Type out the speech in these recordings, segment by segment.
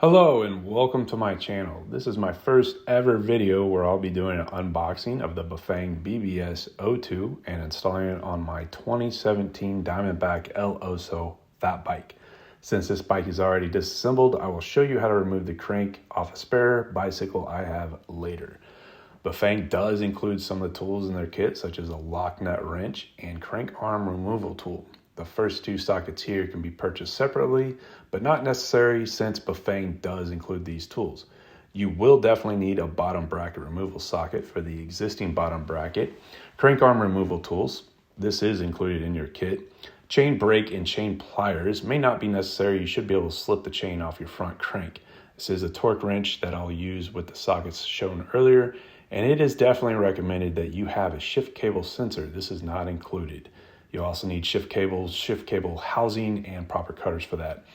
Hello and welcome to my channel. This is my first ever video where I'll be doing an unboxing of the Bafang BBS02 and installing it on my 2017 Diamondback El fat bike. Since this bike is already disassembled, I will show you how to remove the crank off a spare bicycle I have later. Bafang does include some of the tools in their kit, such as a lock nut wrench and crank arm removal tool. The first two sockets here can be purchased separately, but not necessary since Bafang does include these tools. You will definitely need a bottom bracket removal socket for the existing bottom bracket, crank arm removal tools. This is included in your kit. Chain brake and chain pliers may not be necessary. You should be able to slip the chain off your front crank. This is a torque wrench that I'll use with the sockets shown earlier, and it is definitely recommended that you have a shift cable sensor. This is not included. You'll also need shift cables, shift cable housing, and proper cutters for that.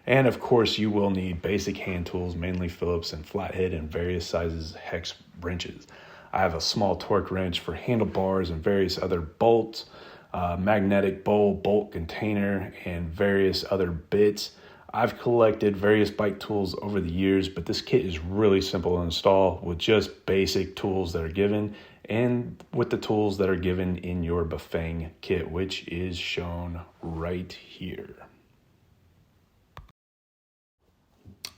And of course, you will need basic hand tools, mainly Phillips and flathead, and various sizes hex wrenches. I have a small torque wrench for handlebars and various other bolts, magnetic bolt container, and various other bits. I've collected various bike tools over the years, but this kit is really simple to install with just basic tools that are given and with the tools that are given in your Bafang kit, which is shown right here.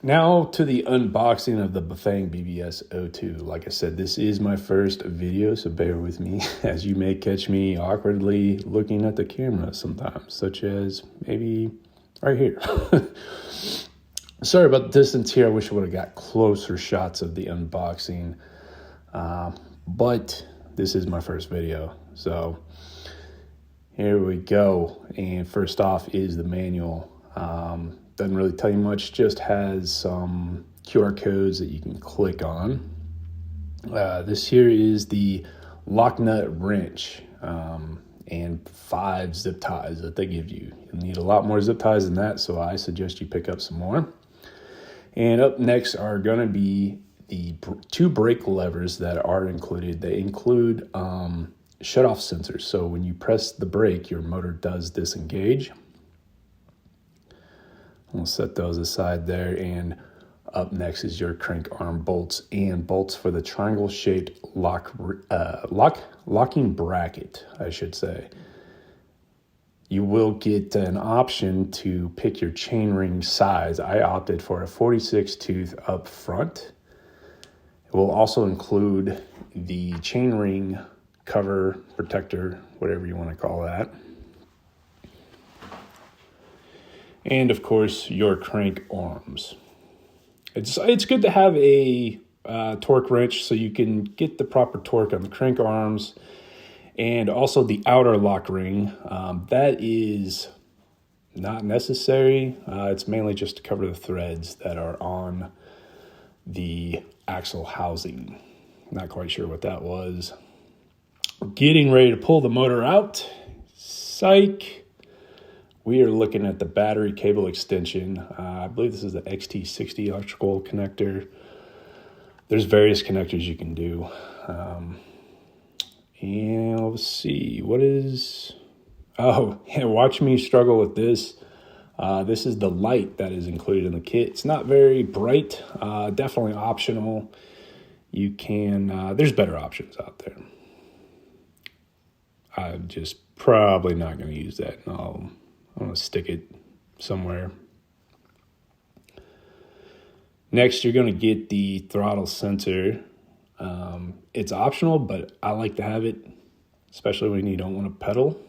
Now to the unboxing of the Bafang BBS02. Like I said, this is my first video, so bear with me as you may catch me awkwardly looking at the camera sometimes, such as maybe right here. Sorry about the distance here. I wish I would have got closer shots of the unboxing. But this is my first video, so here we go. And first off is the manual. Doesn't really tell you much, just has some QR codes that you can click on. This here is the lock nut wrench and 5 zip ties that they give you. You'll need a lot more zip ties than that, so I suggest you pick up some more. And up next are going to be the 2 brake levers that are included. They include shut-off sensors, so when you press the brake, your motor does disengage. We'll set those aside there, and up next is your crank arm bolts and bolts for the triangle-shaped locking bracket, I should say. You will get an option to pick your chainring size. I opted for a 46 tooth up front. It will also include the chainring cover, protector, whatever you want to call that. And of course, your crank arms. It's good to have a torque wrench so you can get the proper torque on the crank arms, and also the outer lock ring. That is not necessary. It's mainly just to cover the threads that are on the axle housing. Not quite sure what that was. Getting ready to pull the motor out. Psych. We are looking at the battery cable extension. I believe this is the XT60 electrical connector. There's various connectors you can do. And let's see, what is... Oh, yeah, watch me struggle with this. This is the light that is included in the kit. It's not very bright, definitely optional. You can, there's better options out there. I'm just probably not going to use that. I'm going to stick it somewhere. Next, you're going to get the throttle sensor. It's optional, but I like to have it, especially when you don't want to pedal.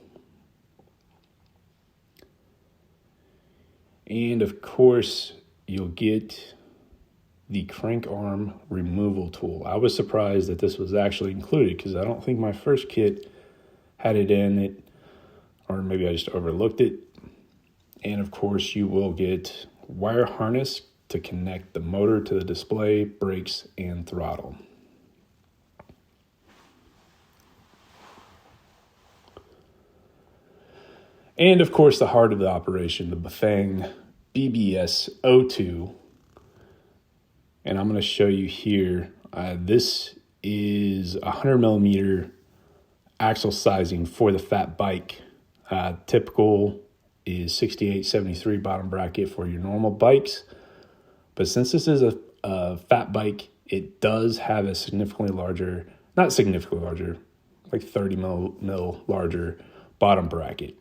And of course, you'll get the crank arm removal tool. I was surprised that this was actually included because I don't think my first kit had it in it, or maybe I just overlooked it. And of course, you will get wire harness to connect the motor to the display, brakes, and throttle. And of course, the heart of the operation, the Bafang BBS02. And I'm going to show you here. This is 100 millimeter axle sizing for the fat bike. Typical is 68, 73 bottom bracket for your normal bikes. But since this is a fat bike, it does have a significantly larger, not significantly larger, like 30 mil larger bottom bracket.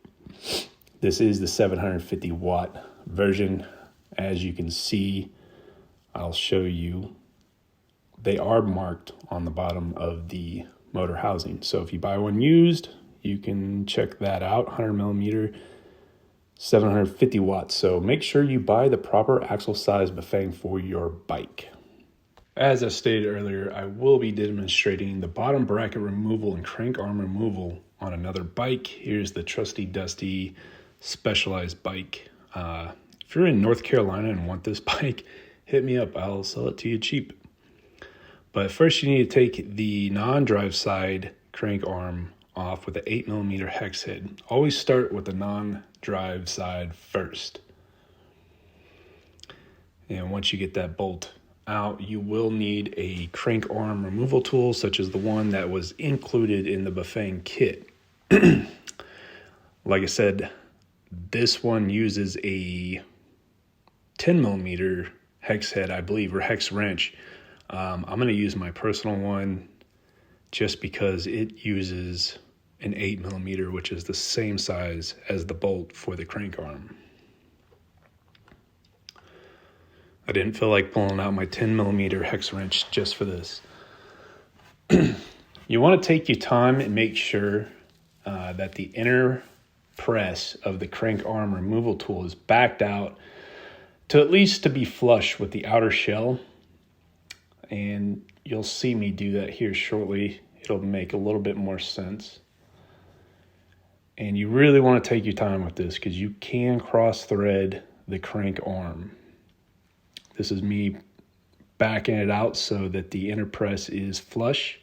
This is the 750 watt version. As you can see, I'll show you, they are marked on the bottom of the motor housing. So if you buy one used, you can check that out. 100 millimeter, 750 watts. So make sure you buy the proper axle size Bafang for your bike. As I stated earlier, I will be demonstrating the bottom bracket removal and crank arm removal on another bike. Here's the trusty dusty Specialized bike. If you're in North Carolina and want this bike, hit me up. I'll sell it to you cheap. But first you need to take the non-drive side crank arm off with an 8 millimeter hex head. Always start with the non-drive side first. And once you get that bolt out, you will need a crank arm removal tool, such as the one that was included in the Bafang kit. Like I said, this one uses a 10 millimeter hex head, I believe, or hex wrench. I'm going to use my personal one just because it uses an 8 millimeter, which is the same size as the bolt for the crank arm. I didn't feel like pulling out my 10 millimeter hex wrench just for this. You want to take your time and make sure that the inner press of the crank arm removal tool is backed out to at least to be flush with the outer shell. And you'll see me do that here shortly. It'll make a little bit more sense. And you really want to take your time with this because you can cross thread the crank arm. This is me backing it out so that the inner press is flush.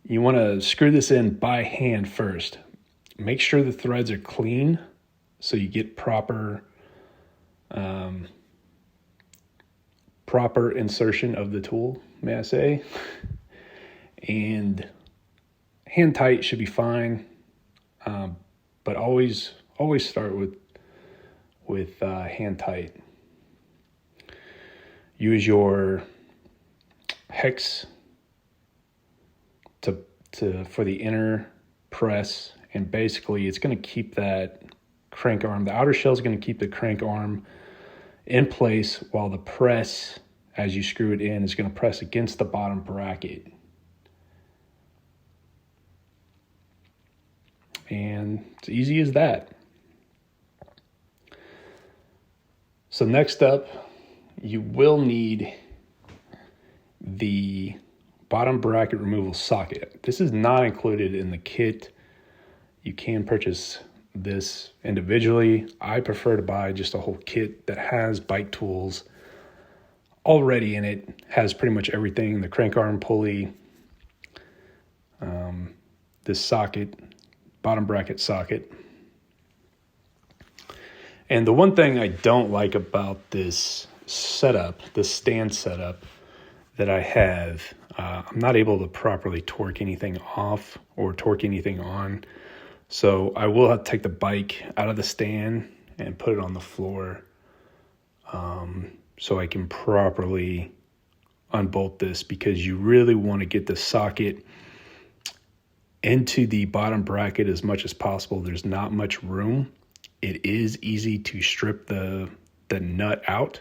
You want to screw this in by hand first. Make sure the threads are clean so you get proper insertion of the tool, may I say. And hand tight should be fine, but always start with hand tight. Use your hex for the inner press, and basically it's going to keep that crank arm, the outer shell is going to keep the crank arm in place while the press, as you screw it in, is going to press against the bottom bracket. And it's easy as that. So next up, you will need the bottom bracket removal socket. This is not included in the kit. You can purchase this individually. I prefer to buy just a whole kit that has bike tools already in it. Has pretty much everything, the crank arm pulley, this socket, bottom bracket socket. And the one thing I don't like about this setup, this stand setup that I have, I'm not able to properly torque anything off or torque anything on. So I will have to take the bike out of the stand and put it on the floor so I can properly unbolt this, because you really want to get the socket into the bottom bracket as much as possible. There's not much room. It is easy to strip the nut out.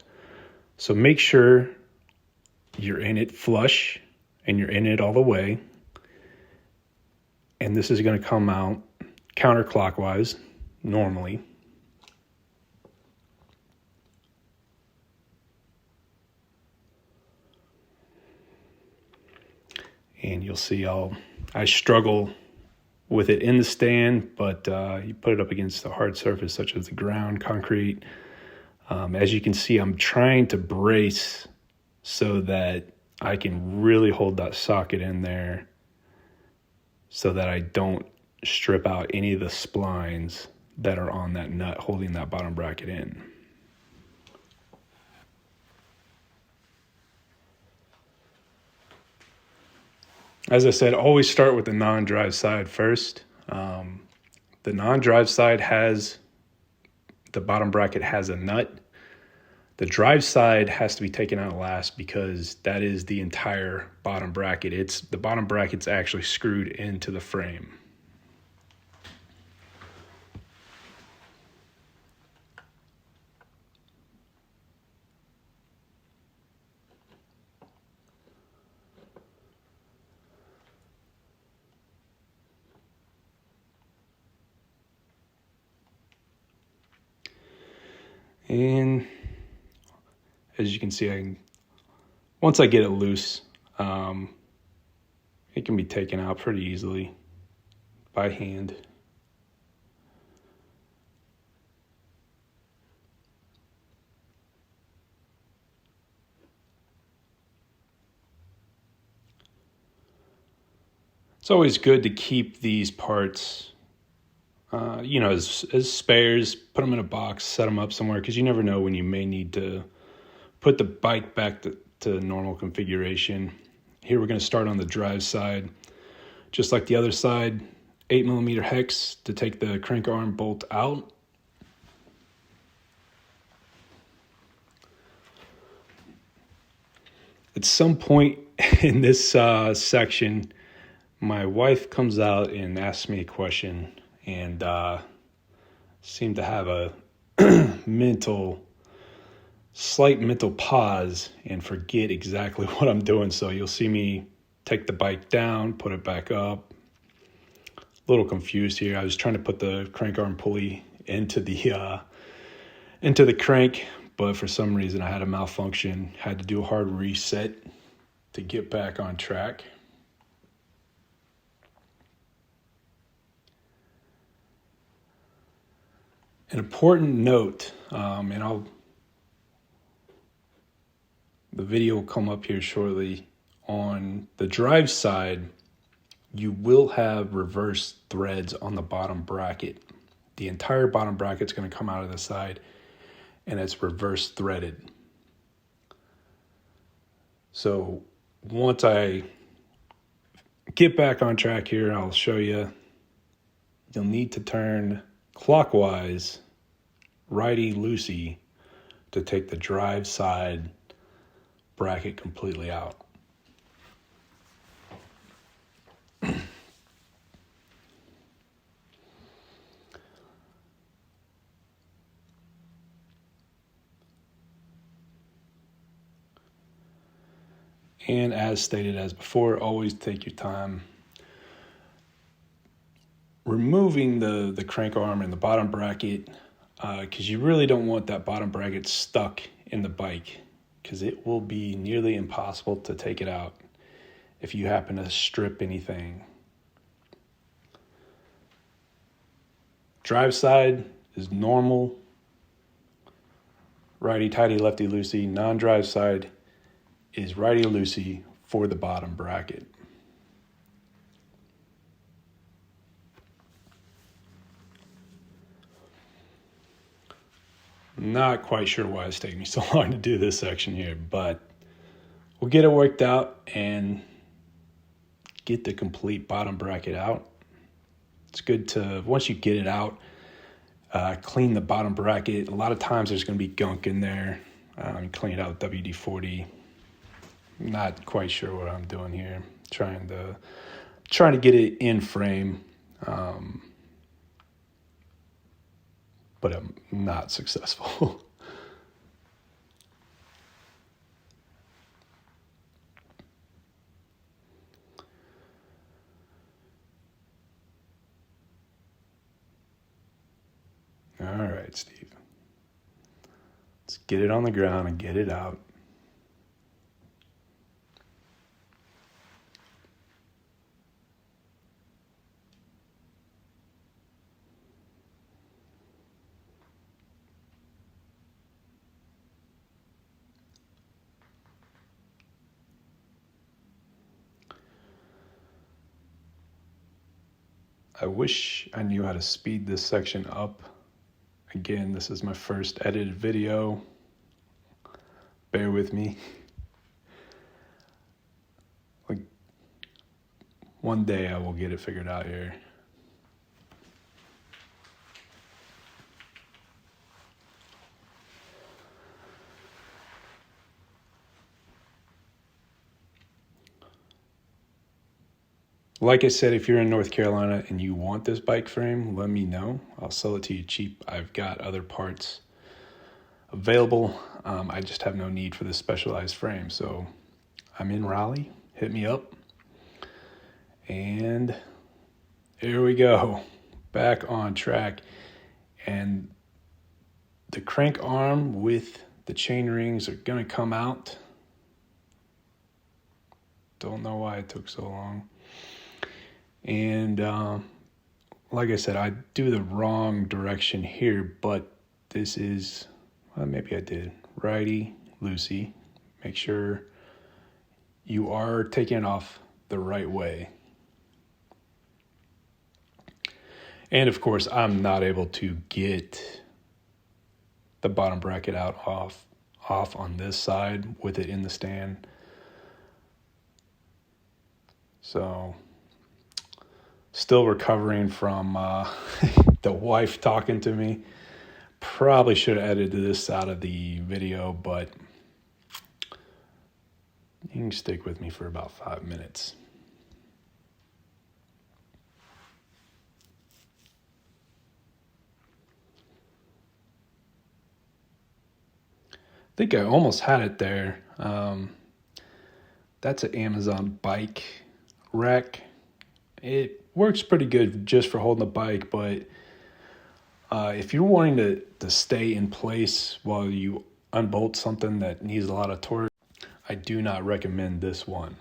So make sure you're in it flush and you're in it all the way. And this is going to come out counterclockwise normally. And you'll see I struggle with it in the stand, but you put it up against a hard surface such as the ground, concrete. As you can see, I'm trying to brace so that I can really hold that socket in there so that I don't strip out any of the splines that are on that nut holding that bottom bracket in. As I said, always start with the non-drive side first. The non-drive side the bottom bracket has a nut. The drive side has to be taken out last because that is the entire bottom bracket. The bottom bracket's actually screwed into the frame. And as you can see, once I get it loose, it can be taken out pretty easily by hand. It's always good to keep these parts as spares. Put them in a box, set them up somewhere, because you never know when you may need to put the bike back to normal configuration. Here we're going to start on the drive side. Just like the other side, 8mm hex to take the crank arm bolt out. At some point in this section, my wife comes out and asks me a question, and seemed to have a slight mental pause and forget exactly what I'm doing. So you'll see me take the bike down, put it back up. A little confused here. I was trying to put the crank arm pulley into the crank, but for some reason I had a malfunction. Had to do a hard reset to get back on track. An important note, and the video will come up here shortly. On the drive side, you will have reverse threads on the bottom bracket. The entire bottom bracket is going to come out of the side, and it's reverse threaded. So once I get back on track here, I'll show you. You'll need to turn clockwise, righty-loosey, to take the drive side bracket completely out. And as stated as before, always take your time. Removing the crank arm and the bottom bracket, because you really don't want that bottom bracket stuck in the bike, because it will be nearly impossible to take it out if you happen to strip anything. Drive side is normal, righty-tighty, lefty-loosey. Non-drive side is righty-loosey for the bottom bracket. Not quite sure why it's taking me so long to do this section here, but we'll get it worked out and get the complete bottom bracket out. It's good to, once you get it out, clean the bottom bracket. A lot of times there's going to be gunk in there. Clean it out with WD-40. Not quite sure what I'm doing here. Trying to get it in frame. But I'm not successful. All right, Steve. Let's get it on the ground and get it out. I wish I knew how to speed this section up. Again, this is my first edited video. Bear with me. Like, one day I will get it figured out here. Like I said, if you're in North Carolina and you want this bike frame, let me know. I'll sell it to you cheap. I've got other parts available. I just have no need for this specialized frame. So I'm in Raleigh. Hit me up. And here we go. Back on track. And the crank arm with the chain rings are going to come out. Don't know why it took so long. And like I said, I do the wrong direction here, but this is, well, maybe I did. Righty, loosey. Make sure you are taking it off the right way. And of course, I'm not able to get the bottom bracket out off on this side with it in the stand. So still recovering from the wife talking to me. Probably should have edited this out of the video, but you can stick with me for about 5 minutes. I think I almost had it there. That's an Amazon bike rack. It works pretty good just for holding the bike, but if you're wanting to stay in place while you unbolt something that needs a lot of torque, I do not recommend this one.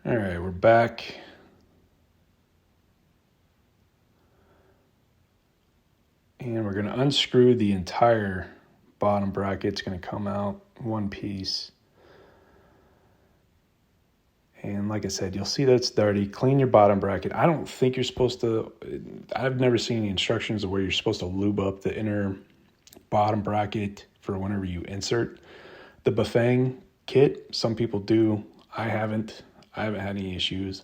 All right, we're back. And we're going to unscrew the entire bottom bracket. It's going to come out one piece. And like I said, you'll see that it's dirty. Clean your bottom bracket. I don't think you're supposed to, I've never seen any instructions of where you're supposed to lube up the inner bottom bracket for whenever you insert the Bafang kit. Some people do. I haven't had any issues.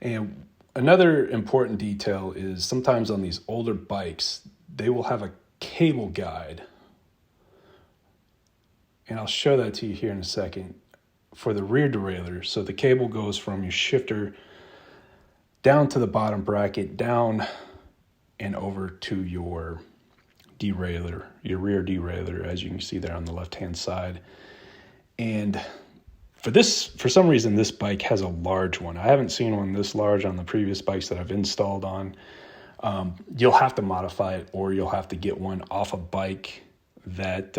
And another important detail is sometimes on these older bikes, they will have a cable guide. And I'll show that to you here in a second for the rear derailleur. So the cable goes from your shifter down to the bottom bracket, down and over to your derailleur, your rear derailleur, as you can see there on the left-hand side. And for some reason, this bike has a large one. I haven't seen one this large on the previous bikes that I've installed on. You'll have to modify it, or you'll have to get one off a bike that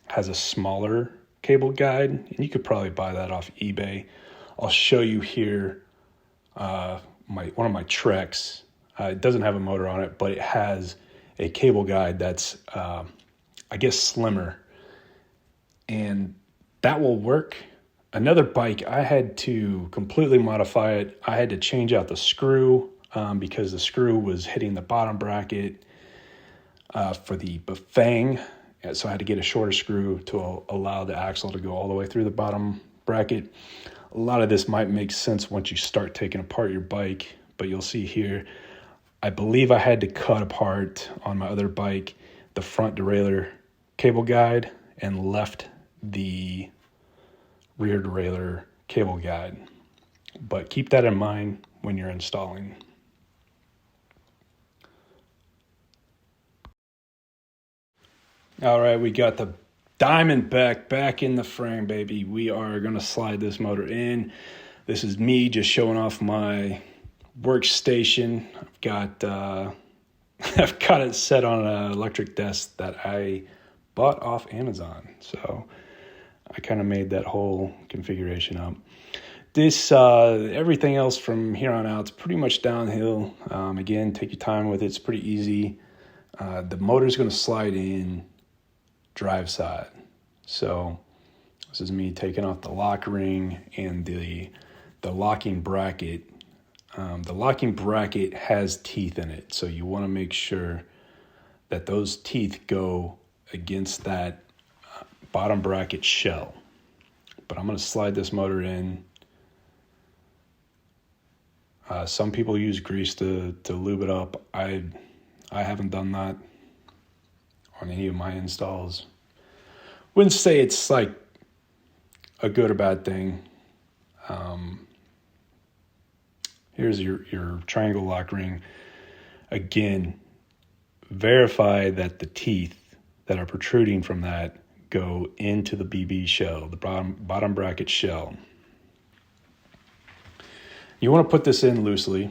has a smaller cable guide, and you could probably buy that off eBay. I'll show you here one of my Treks. It doesn't have a motor on it, but it has a cable guide that's, I guess, slimmer, and that will work. Another bike, I had to completely modify it. I had to change out the screw because the screw was hitting the bottom bracket for the Bafang. So I had to get a shorter screw to allow the axle to go all the way through the bottom bracket. A lot of this might make sense once you start taking apart your bike, but you'll see here, I believe I had to cut apart on my other bike the front derailleur cable guide and left the rear derailleur cable guide. But keep that in mind when you're installing. All right, we got the Diamondback back in the frame, baby. We are going to slide this motor in. This is me just showing off my workstation. I've got I've got it set on an electric desk that I bought off Amazon. So I kind of made that whole configuration up. This, everything else from here on out is pretty much downhill. Again, take your time with it. It's pretty easy. The motor's going to slide in drive side. So this is me taking off the lock ring and the locking bracket. The locking bracket has teeth in it, so you want to make sure that those teeth go against that bottom bracket shell. But I'm going to slide this motor in. Some people use grease to lube it up. I haven't done that on any of my installs. Wouldn't say it's like a good or bad thing. Here's your triangle lock ring. Again, verify that the teeth that are protruding from that go into the BB shell, the bottom bracket shell. You want to put this in loosely.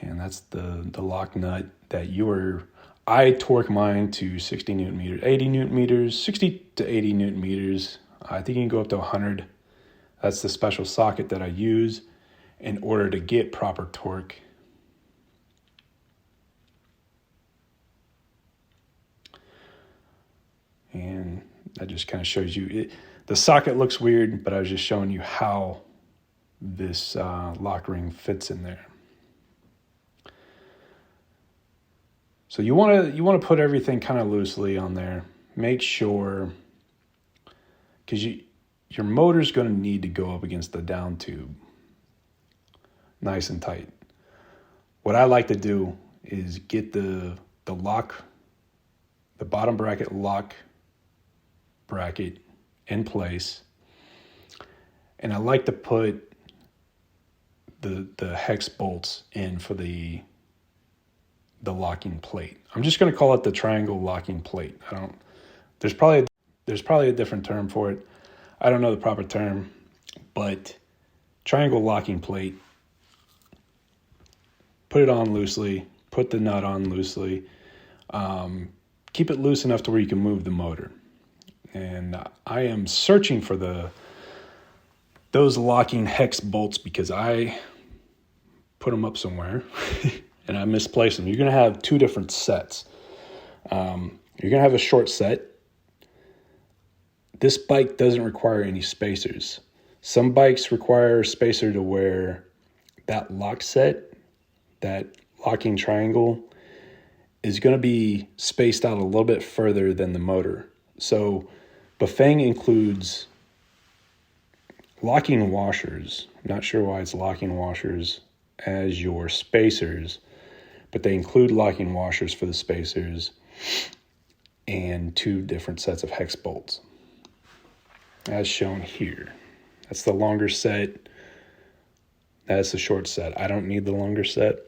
And that's the lock nut that I torque mine to 60 Newton meters, 80 Newton meters, 60 to 80 Newton meters. I think you can go up to 100. That's the special socket that I use in order to get proper torque. And that just kind of shows you it. The socket looks weird, but I was just showing you how this lock ring fits in there. So you want to put everything kind of loosely on there. Make sure, because your motor's going to need to go up against the down tube, nice and tight. What I like to do is get the bottom bracket lock bracket in place, and I like to put the hex bolts in for the locking plate. I'm just going to call it the triangle locking plate. There's probably a different term for it. I don't know the proper term, but triangle locking plate. Put it on loosely, put the nut on loosely. Keep it loose enough to where you can move the motor. And I am searching for those locking hex bolts because I put them up somewhere and I misplaced them. You're going to have two different sets. You're going to have a short set. This bike doesn't require any spacers. Some bikes require a spacer to where that lock set, that locking triangle, is going to be spaced out a little bit further than the motor. So Bafang includes locking washers. I'm not sure why it's locking washers as your spacers, but they include locking washers for the spacers and two different sets of hex bolts, as shown here. That's the longer set. That's the short set. I don't need the longer set.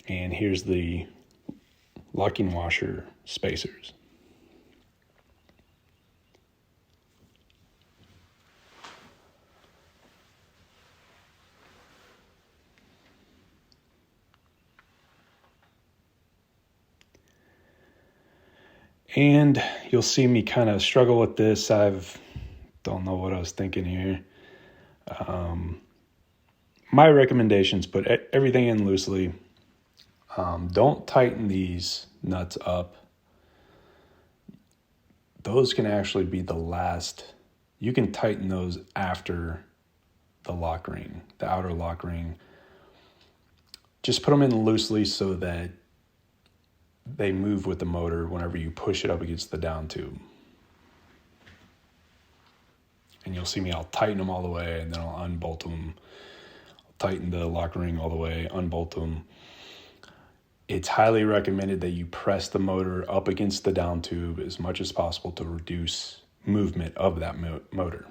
And here's the locking washer spacers. And you'll see me kind of struggle with this. Don't know what I was thinking here. My recommendations, put everything in loosely. Don't tighten these nuts up. Those can actually be the last. You can tighten those after the lock ring, the outer lock ring. Just put them in loosely so that they move with the motor whenever you push it up against the down tube. And you'll see me, I'll tighten them all the way and then I'll unbolt them. I'll tighten the lock ring all the way, unbolt them. It's highly recommended that you press the motor up against the down tube as much as possible to reduce movement of that motor.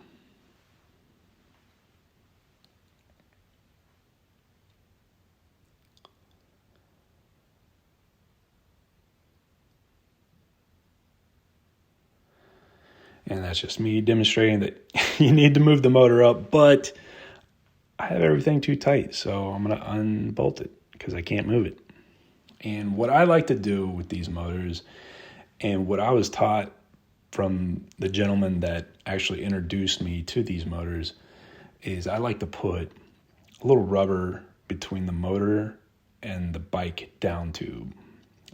And that's just me demonstrating that you need to move the motor up, but I have everything too tight, so I'm going to unbolt it because I can't move it. And what I like to do with these motors, and what I was taught from the gentleman that actually introduced me to these motors, is I like to put a little rubber between the motor and the bike down tube.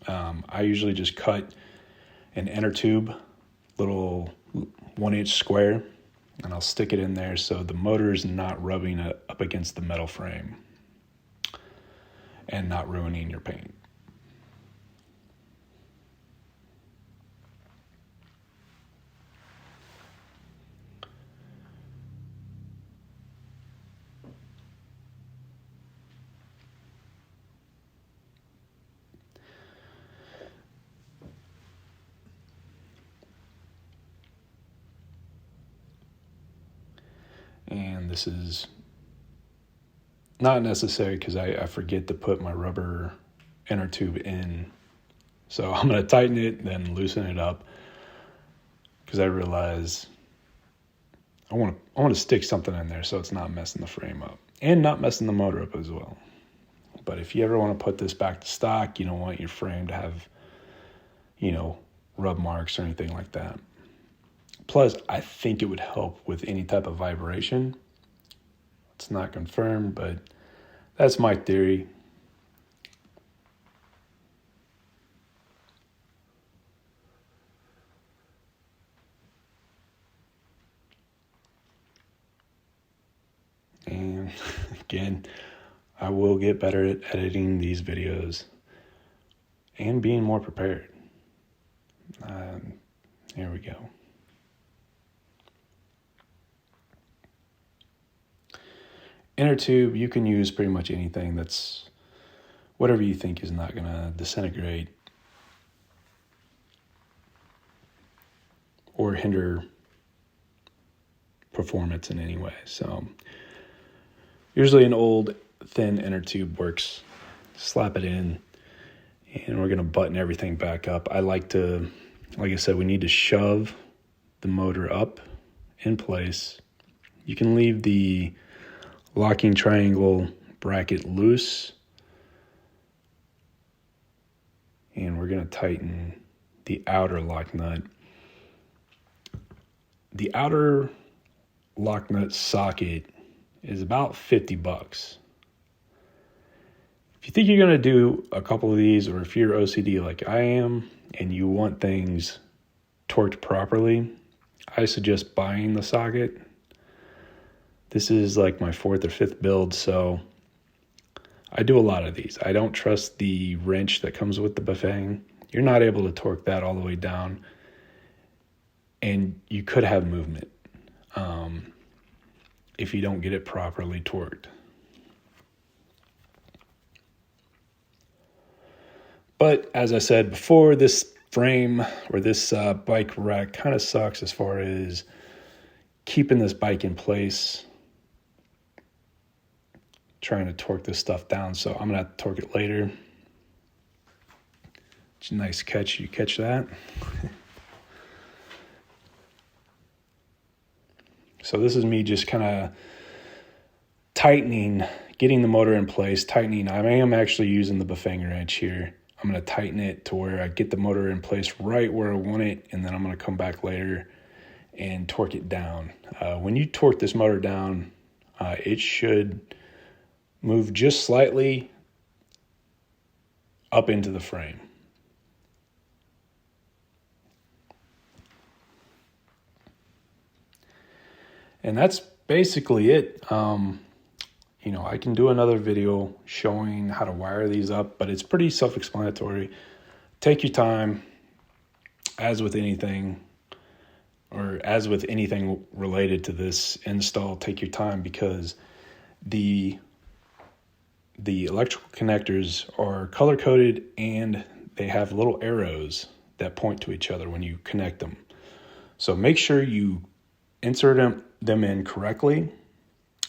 I usually just cut an inner tube, little 1-inch square, and I'll stick it in there so the motor is not rubbing up against the metal frame and not ruining your paint. again, this is not necessary because I forget to put my rubber inner tube in. So I'm going to tighten it, then loosen it up, because I realize I want to stick something in there so it's not messing the frame up and not messing the motor up as well. But if you ever want to put this back to stock, you don't want your frame to have, rub marks or anything like that. Plus, I think it would help with any type of vibration. It's not confirmed, but that's my theory. And again, I will get better at editing these videos and being more prepared. Here we go. Inner tube, you can use pretty much anything that's whatever you think is not going to disintegrate or hinder performance in any way. So usually an old thin inner tube works. Slap it in, and we're going to button everything back up. I like to, like I said, we need to shove the motor up in place. You can leave the locking triangle bracket loose, and we're going to tighten the outer lock nut. The outer lock nut socket is about $50. If you think you're going to do a couple of these, or if you're OCD like I am and you want things torqued properly, I suggest buying the socket. This is like my 4th or 5th build, so I do a lot of these. I don't trust the wrench that comes with the Bafang. You're not able to torque that all the way down, and you could have movement if you don't get it properly torqued. But as I said before, this frame or this bike rack kind of sucks as far as keeping this bike in place, trying to torque this stuff down. So I'm going to have to torque it later. It's a nice catch. You catch that? So this is me just kind of tightening, getting the motor in place, tightening. I am actually using the Bafang wrench here. I'm going to tighten it to where I get the motor in place right where I want it, and then I'm going to come back later and torque it down. When you torque this motor down, it should move just slightly up into the frame. And that's basically it. I can do another video showing how to wire these up, but it's pretty self-explanatory. Take your time, as with anything, or as with anything related to this install, take your time, because the electrical connectors are color-coded and they have little arrows that point to each other when you connect them. So make sure you insert them in correctly,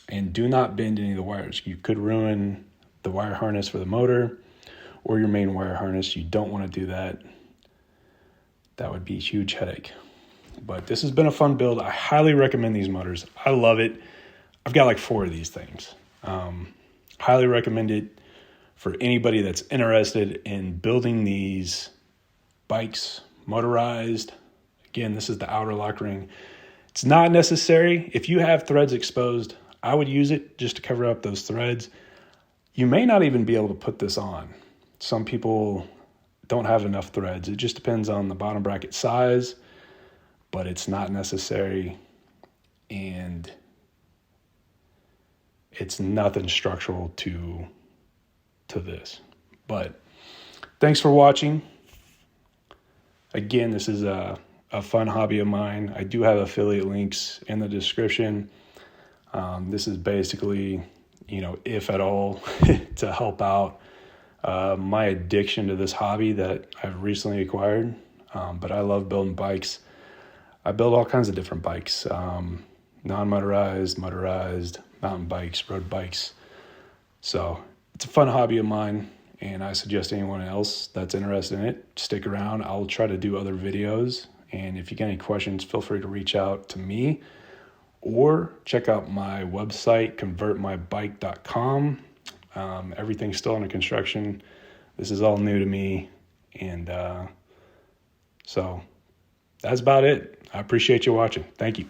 and do not bend any of the wires. You could ruin the wire harness for the motor or your main wire harness. You don't want to do that. That would be a huge headache. But this has been a fun build. I highly recommend these motors. I love it. I've got like 4 of these things. Highly recommend it for anybody that's interested in building these bikes motorized. Again, this is the outer lock ring. It's not necessary. If you have threads exposed, I would use it just to cover up those threads. You may not even be able to put this on. Some people don't have enough threads. It just depends on the bottom bracket size, but it's not necessary, and it's nothing structural to this. But thanks for watching. Again, this is a fun hobby of mine. I do have affiliate links in the description. This is basically, if at all, to help out my addiction to this hobby that I've recently acquired. But I love building bikes. I build all kinds of different bikes. non-motorized, motorized, mountain bikes, road bikes. So it's a fun hobby of mine, and I suggest anyone else that's interested in it, stick around. I'll try to do other videos, and if you get any questions, feel free to reach out to me or check out my website, convertmybike.com. Everything's still under construction. This is all new to me, and so that's about it. I appreciate you watching. Thank you.